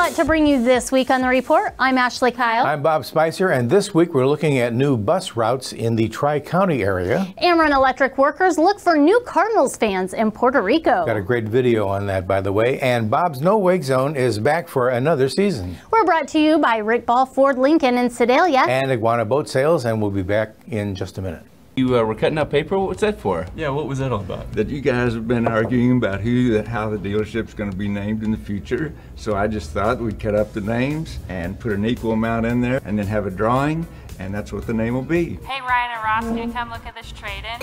lot to bring you this week on The Report. I'm Ashley Kyle. I'm Bob Spicer, and this week we're looking at new bus routes in the Tri-County area. Ameren Electric workers look for new Cardinals fans in Puerto Rico. Got a great video on that, by the way. And Bob's No Wake Zone is back for another season. We're brought to you by Rick Ball Ford Lincoln in Sedalia. And Iguana Boat Sales, and we'll be back in just a minute. You were cutting out paper? What was that for? Yeah, what was that all about? That you guys have been arguing about how the dealership's going to be named in the future. So I just thought we'd cut up the names and put an equal amount in there and then have a drawing, and that's what the name will be. Hey, Ryan and Ross, can you come look at this trade-in?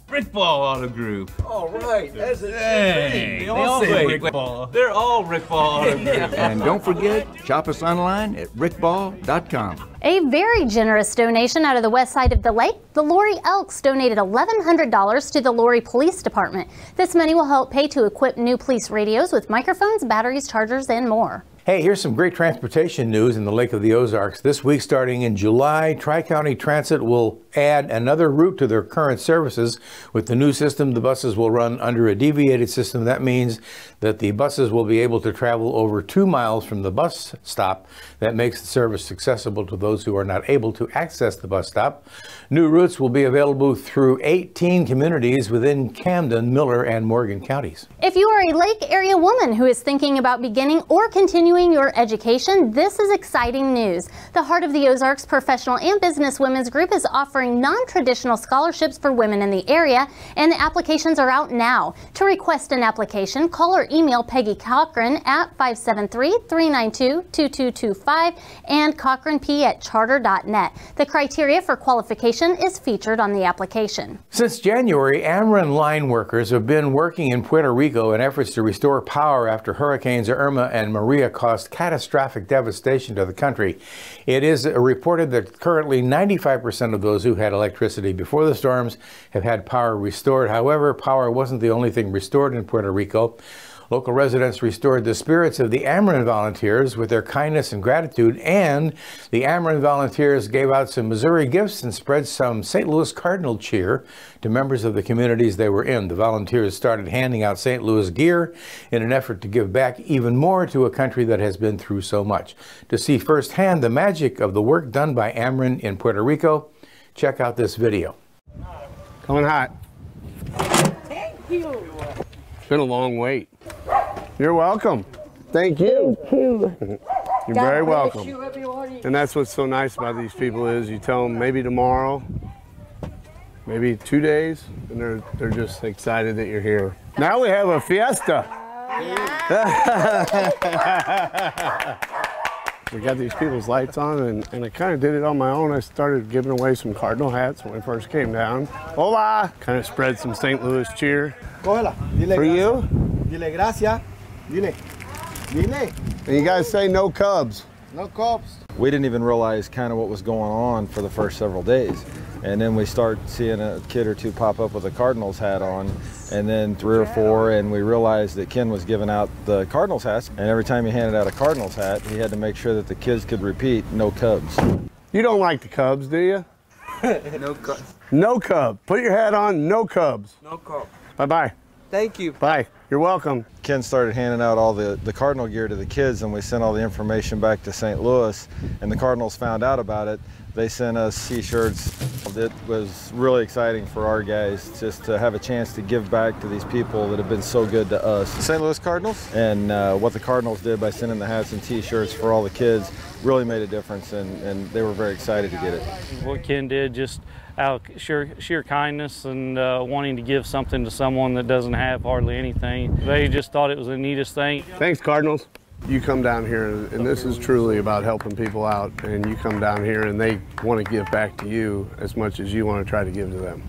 Rick Ball Auto Group. All right, that's a Hey, they all say Rick Ball. They're all Rick Ball Auto Group. And don't forget, shop us online at rickball.com. A very generous donation out of the west side of the lake. The Lori Elks donated $1,100 to the Lori Police Department. This money will help pay to equip new police radios with microphones, batteries, chargers, and more. Hey, here's some great transportation news in the Lake of the Ozarks. This week, starting in July, Tri-County Transit will add another route to their current services. With the new system, the buses will run under a deviated system. That means that the buses will be able to travel over 2 miles from the bus stop. That makes the service accessible to those who are not able to access the bus stop. New routes will be available through 18 communities within Camden, Miller, and Morgan counties. If you are a lake area woman who is thinking about beginning or continuing your education, this is exciting news. The Heart of the Ozarks Professional and Business Women's Group is offering non-traditional scholarships for women in the area, and the applications are out now. To request an application, call or email Peggy Cochran at 573-392-2225 and cochranp@charter.net. The criteria for qualification is featured on the application. Since January, Ameren line workers have been working in Puerto Rico in efforts to restore power after Hurricanes Irma and Maria caused catastrophic devastation to the country. It is reported that currently 95% of those who had electricity before the storms have had power restored. However, power wasn't the only thing restored in Puerto Rico. Local residents restored the spirits of the Ameren volunteers with their kindness and gratitude, and the Ameren volunteers gave out some Missouri gifts and spread some St. Louis Cardinal cheer to members of the communities they were in. The volunteers started handing out St. Louis gear in an effort to give back even more to a country that has been through so much. To see firsthand the magic of the work done by Ameren in Puerto Rico, check out this video. Coming hot. Thank you. It's been a long wait. You're welcome. Thank you. Thank you. You're very bless welcome. you, everybody. And that's what's so nice about these people is you tell them maybe tomorrow, maybe 2 days, and they're just excited that you're here. Now we have a fiesta. We got these people's lights on, and I kind of did it on my own. I started giving away some Cardinal hats when I first came down. Hola! Kind of spread some St. Louis cheer. Cógela. Dile For you? Dile gracias. Dile. Dile. And you guys say no Cubs. No Cubs. We didn't even realize kind of what was going on for the first several days. And then we start seeing a kid or two pop up with a Cardinals hat on, and then 3 or 4, and we realized that Ken was giving out the Cardinals hats, and every time he handed out a Cardinals hat, he had to make sure that the kids could repeat, no Cubs. You don't like the Cubs, do you? No Cubs. No Cub. Put your hat on, no Cubs. No Cubs. Bye-bye. Thank you. Bye. You're welcome. Ken started handing out all the Cardinal gear to the kids, and we sent all the information back to St. Louis, and the Cardinals found out about it. They sent us t-shirts. It was really exciting for our guys just to have a chance to give back to these people that have been so good to us. St. Louis Cardinals, and what the Cardinals did by sending the hats and t-shirts for all the kids really made a difference, and they were very excited to get it. What Ken did, just out of sheer kindness and wanting to give something to someone that doesn't have hardly anything. They just thought it was the neatest thing. Thanks, Cardinals. You come down here, and this is truly about helping people out, and you come down here and they want to give back to you as much as you want to try to give to them.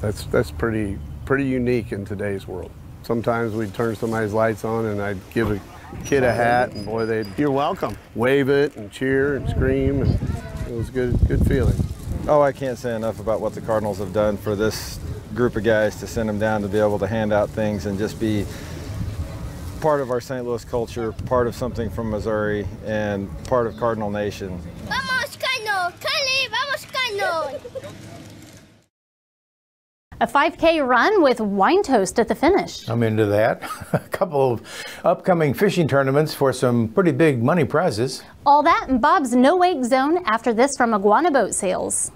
That's pretty unique in today's world. Sometimes we'd turn somebody's lights on and I'd give a kid a hat, and boy, you're welcome. Wave it and cheer and scream, and it was good feeling. Oh, I can't say enough about what the Cardinals have done for this group of guys, to send them down to be able to hand out things and just be part of our St. Louis culture, part of something from Missouri, and part of Cardinal Nation. Vamos, Cardinals! Kylie, vamos, Cardinals! A 5K run with wine toast at the finish. I'm into that. A couple of upcoming fishing tournaments for some pretty big money prizes. All that in Bob's No Wake Zone after this from Iguana Boat Sales.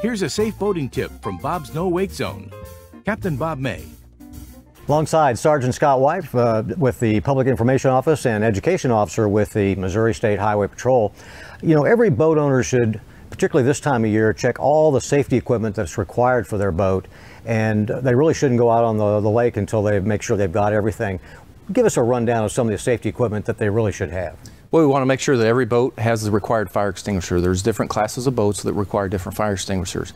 Here's a safe boating tip from Bob's No Wake Zone. Captain Bob May. Alongside Sergeant Scott White with the Public Information Office and Education Officer with the Missouri State Highway Patrol. You know, every boat owner should, particularly this time of year, check all the safety equipment that's required for their boat. And they really shouldn't go out on the lake until they make sure they've got everything. Give us a rundown of some of the safety equipment that they really should have. Well, we want to make sure that every boat has the required fire extinguisher. There's different classes of boats that require different fire extinguishers.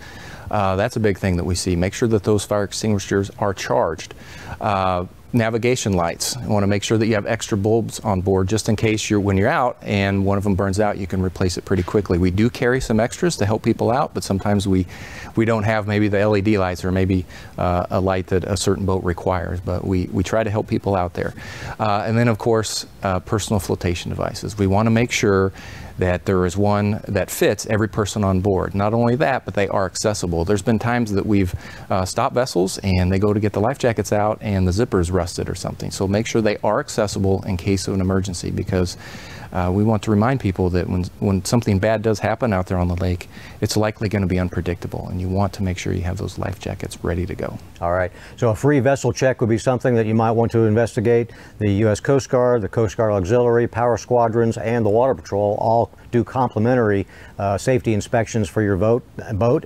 That's a big thing that we see. Make sure that those fire extinguishers are charged. Navigation lights. You want to make sure that you have extra bulbs on board just in case when you're out and one of them burns out, you can replace it pretty quickly. We do carry some extras to help people out, but sometimes we don't have maybe the LED lights or maybe a light that a certain boat requires, but we try to help people out there. And then of course, personal flotation devices. We want to make sure that there is one that fits every person on board. Not only that, but they are accessible. There's been times that we've stopped vessels and they go to get the life jackets out and the zipper's rusted or something. So make sure they are accessible in case of an emergency, because we want to remind people that when something bad does happen out there on the lake, it's likely going to be unpredictable, and you want to make sure you have those life jackets ready to go. All right, so a free vessel check would be something that you might want to investigate. The U.S. Coast Guard, the Coast Guard Auxiliary, Power Squadrons, and the Water Patrol all do complimentary safety inspections for your boat.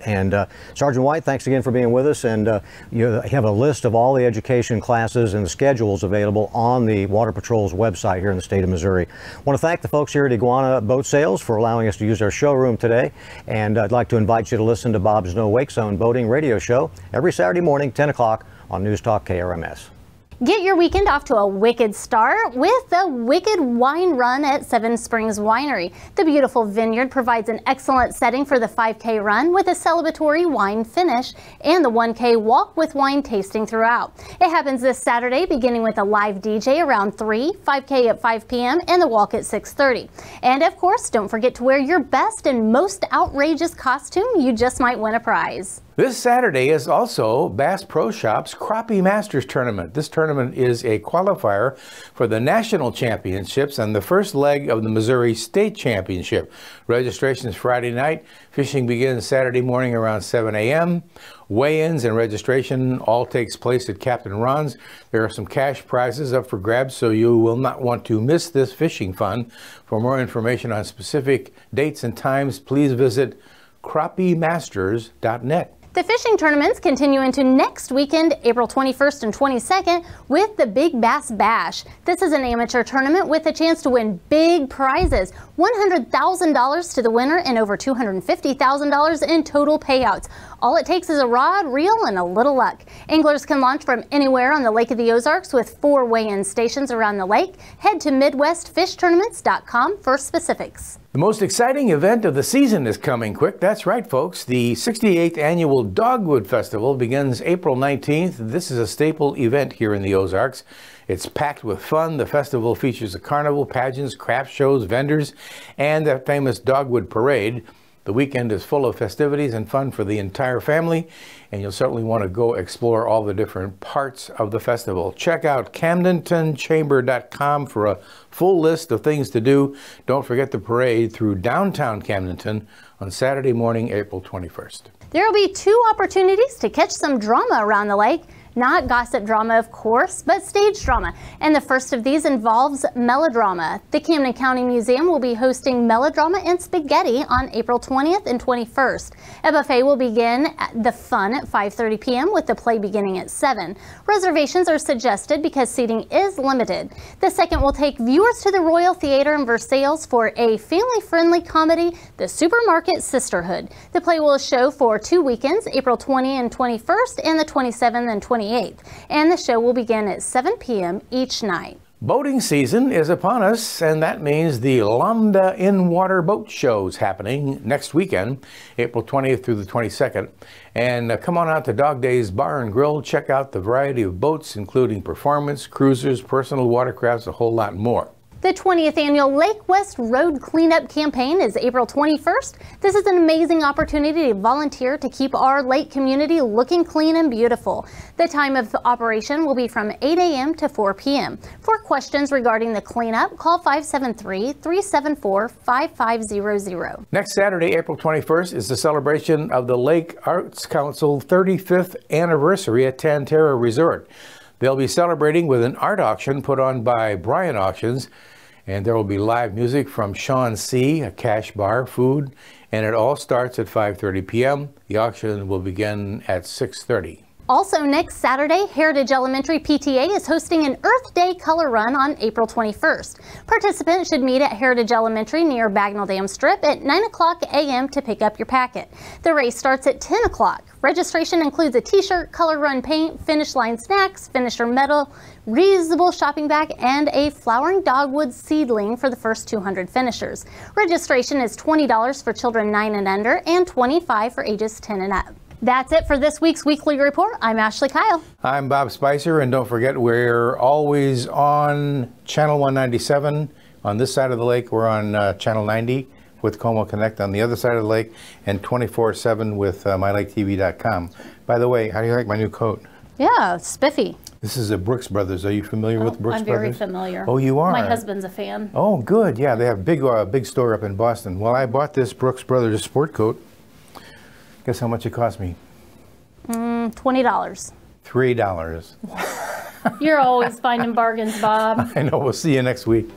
And Sergeant White, thanks again for being with us. And you have a list of all the education classes and the schedules available on the Water Patrol's website here in the state of Missouri. I want to thank the folks here at Iguana Boat Sales for allowing us to use their showroom today. And I'd like to invite you to listen to Bob's No Wake Zone Boating Radio Show every Saturday morning, 10 o'clock on News Talk KRMS. Get your weekend off to a wicked start with the Wicked Wine Run at Seven Springs Winery. The beautiful vineyard provides an excellent setting for the 5K run with a celebratory wine finish and the 1K walk with wine tasting throughout. It happens this Saturday beginning with a live DJ around 3, 5K at 5 p.m. and the walk at 6:30. And of course, don't forget to wear your best and most outrageous costume. You just might win a prize. This Saturday is also Bass Pro Shop's Crappie Masters Tournament. This tournament is a qualifier for the National Championships and the first leg of the Missouri State Championship. Registration is Friday night. Fishing begins Saturday morning around 7 a.m. Weigh-ins and registration all takes place at Captain Ron's. There are some cash prizes up for grabs, so you will not want to miss this fishing fun. For more information on specific dates and times, please visit crappiemasters.net. The fishing tournaments continue into next weekend, April 21st and 22nd, with the Big Bass Bash. This is an amateur tournament with a chance to win big prizes, $100,000 to the winner and over $250,000 in total payouts. All it takes is a rod, reel, and a little luck. Anglers can launch from anywhere on the Lake of the Ozarks with 4 weigh-in stations around the lake. Head to MidwestFishTournaments.com for specifics. The most exciting event of the season is coming quick. That's right, folks. The 68th Annual Dogwood Festival begins April 19th. This is a staple event here in the Ozarks. It's packed with fun. The festival features a carnival, pageants, craft shows, vendors, and the famous Dogwood Parade. The weekend is full of festivities and fun for the entire family, and you'll certainly want to go explore all the different parts of the festival. Check out CamdentonChamber.com for a full list of things to do. Don't forget the parade through downtown Camdenton on Saturday morning, April 21st. There will be 2 opportunities to catch some drama around the lake. Not gossip drama, of course, but stage drama. And the first of these involves melodrama. The Camden County Museum will be hosting Melodrama and Spaghetti on April 20th and 21st. A buffet will begin the fun at 5:30 p.m. with the play beginning at 7. Reservations are suggested because seating is limited. The second will take viewers to the Royal Theater in Versailles for a family-friendly comedy, The Supermarket Sisterhood. The play will show for 2 weekends, April 20 and 21st and the 27th and 28th. And the show will begin at 7 p.m. each night. Boating season is upon us, and that means the Lambda In-Water Boat Show is happening next weekend, April 20th through the 22nd. And come on out to Dog Days Bar and Grill. Check out the variety of boats, including performance, cruisers, personal watercrafts, a whole lot more. The 20th annual Lake West Road Cleanup Campaign is April 21st. This is an amazing opportunity to volunteer to keep our lake community looking clean and beautiful. The time of operation will be from 8 a.m. to 4 p.m. For questions regarding the cleanup, call 573-374-5500. Next Saturday, April 21st, is the celebration of the Lake Arts Council 35th anniversary at Tantera Resort. They'll be celebrating with an art auction put on by Bryan Auctions, and there will be live music from Sean C., a cash bar, food, and it all starts at 5:30 p.m. The auction will begin at 6:30. Also next Saturday, Heritage Elementary PTA is hosting an Earth Day color run on April 21st. Participants should meet at Heritage Elementary near Bagnell Dam Strip at 9 o'clock a.m. to pick up your packet. The race starts at 10 o'clock. Registration includes a t-shirt, color run paint, finish line snacks, finisher medal, reusable shopping bag, and a flowering dogwood seedling for the first 200 finishers. Registration is $20 for children 9 and under and $25 for ages 10 and up. That's it for this week's Weekly Report. I'm Ashley Kyle. I'm Bob Spicer, and don't forget, we're always on Channel 197 on this side of the lake. We're on Channel 90 with Como Connect on the other side of the lake, and 24/7 with MyLakeTV.com. By the way, how do you like my new coat? Yeah, spiffy. This is a Brooks Brothers. Are you familiar with Brooks I'm Brothers? very familiar. Oh, you are? My husband's a fan. Oh, good. Yeah, they have a big store up in Boston. Well, I bought this Brooks Brothers sport coat. Guess how much it cost me? $20. $3. You're always finding bargains, Bob. I know. We'll see you next week.